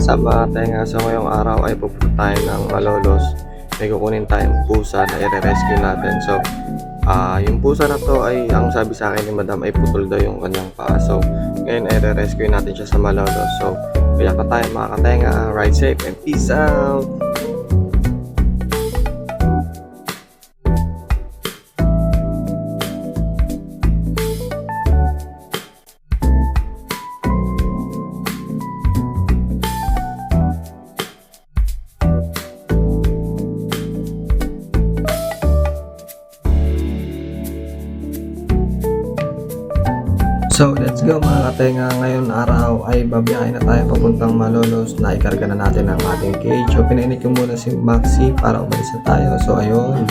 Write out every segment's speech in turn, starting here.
What's up mga tenga? So ngayong araw ay pupunta tayo ng Malolos. May kukunin tayong pusa na i-rescue natin. So yung pusa na to ay ang sabi sa akin ni madam ay putol daw yung kanyang paa. So ngayon ay i-rescue natin siya sa Malolos. So kaya pa tayo mga katenga. Ride safe and peace out! So let's go mga katenga, ngayon araw ay babiyahin na tayo papuntang Malolos na ikarga na natin ang ating cage. So pinainit ko muna si Maxi para umalis na tayo. So ayun,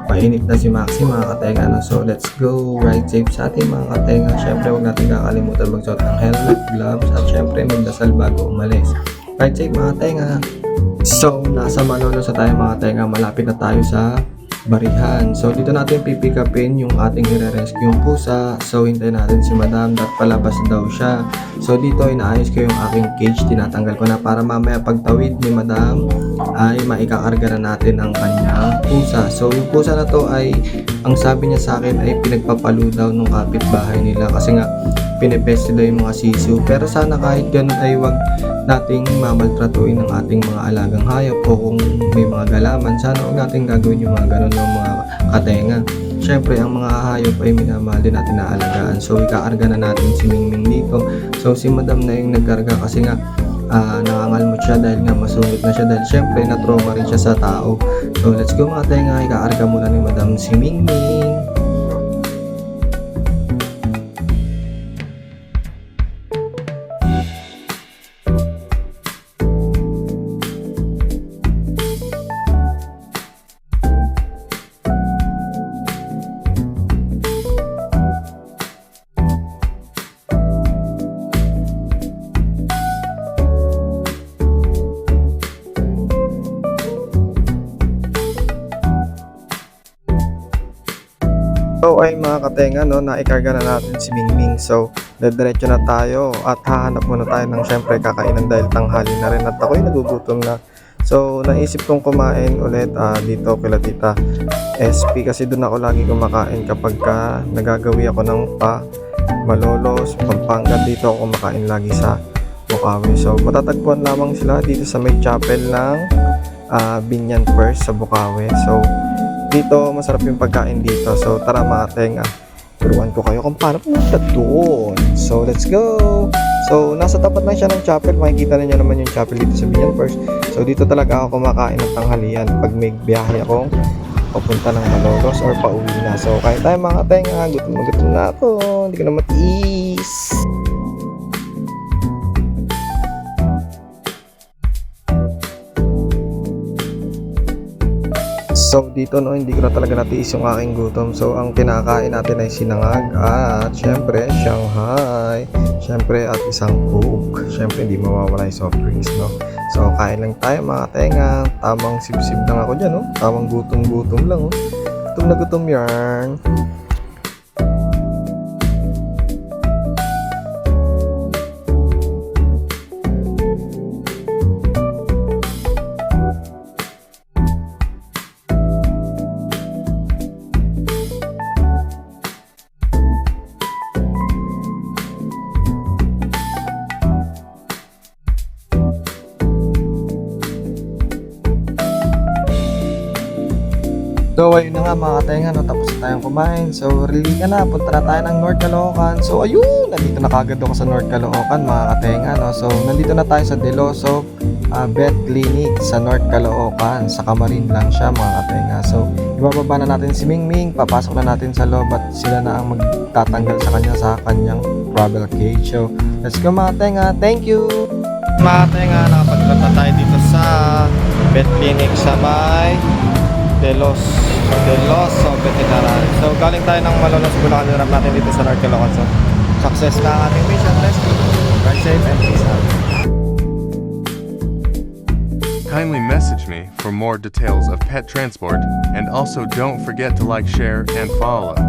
mainit na si Maxi mga katenga. No? So let's go, ride safe sa ating mga katenga. Syempre huwag natin kakalimutan magsuot ng helmet, gloves at syempre magdasal bago umalis. Ride safe mga katenga. So nasa Malolos na tayo mga katenga, malapit na tayo sa Barihan. So dito natin pipikapin yung ating i-rescue yung pusa. So hintayin natin si madam at palabas daw siya. So dito inaayos ko yung aking cage, tinatanggal ko na para mamaya pagtawid ni madam ay maikakarga na natin ang kanyang pusa. So yung pusa na to ay ang sabi niya sa akin ay pinagpapalo daw ng kapitbahay nila kasi nga pinipeste daw yung mga sisu. Pero sana kahit ganun ay wag nating mamaltratuin ng ating mga alagang hayop o kung may mga galaman, sana huwag nating gagawin yung mga ganun ng mga katenga. Syempre ang mga hayop ay minamahal din natin na alagaan. So ikaarga na natin si Mingming dito. So si madam na yung nagkarga kasi nga nangangalmot siya dahil nga masungit na siya dahil syempre na-trauma rin siya sa tao. So let's go mga tenga, ikaarga muna ni madam si Mingming. So ay mga katenga, no, naikarga na natin si Mingming. So dediretso na tayo at hahanap muna tayo ng syempre kakainan dahil tanghali na rin at ako'y nagugutom na. So naisip kong kumain ulit dito kila tita SP kasi doon ako lagi kumakain kapag nagagawi ako ng Malolos, Pampanga. Dito ako kumakain lagi sa Bukawi. So matatagpuan lamang sila dito sa may chapel ng Binyan First sa Bukawi. So dito masarap yung pagkain dito. So tara mga tenga, turuan ko kayo kung paano pumunta doon. So let's go. So nasa tapat lang siya ng chapel, makikita niyo naman yung chapel dito sa Binyan First. So dito talaga ako kumakain ng tanghalian pag may biyahe akong papunta ng Malolos or pauwi na. So kain tayo mga tenga, gutom na ako, hindi ko na matiis. So dito no, hindi ko na talaga natiis yung aking gutom. So ang kinakain natin ay sinangag at syempre Shanghai, syempre at isang Coke. Syempre hindi mawawala yung soft drinks, no. So kain lang tayo mga tenga. Tamang sip-sip lang ako dyan, no. Tamang gutom lang, oh. Gutom na gutom yan. So ayun na nga mga katenga, no, tapos na tayong kumain. So really na, punta na tayo ng North Caloocan. So ayun, nandito na kagad ako sa North Caloocan mga katenga, no. So nandito na tayo sa Deloso Vet Clinic sa North Caloocan. Sa Camarin lang siya mga katenga. So ibababa na natin si Mingming, papasok na natin sa loob at sila na ang magtatanggal sa kanyang travel cage. So let's go mga tenga, thank you! Mga tenga, nakapagpunta tayo dito sa Vet Clinic sa may Deloso Veterinary. So galing tayo ng Malolos, Bulacan, hinarap natin dito sa North Caloocan. So success na ang ating mission. Let's go. Ride safe and peace out. Kindly message me for more details of pet transport, and also don't forget to like, share, and follow.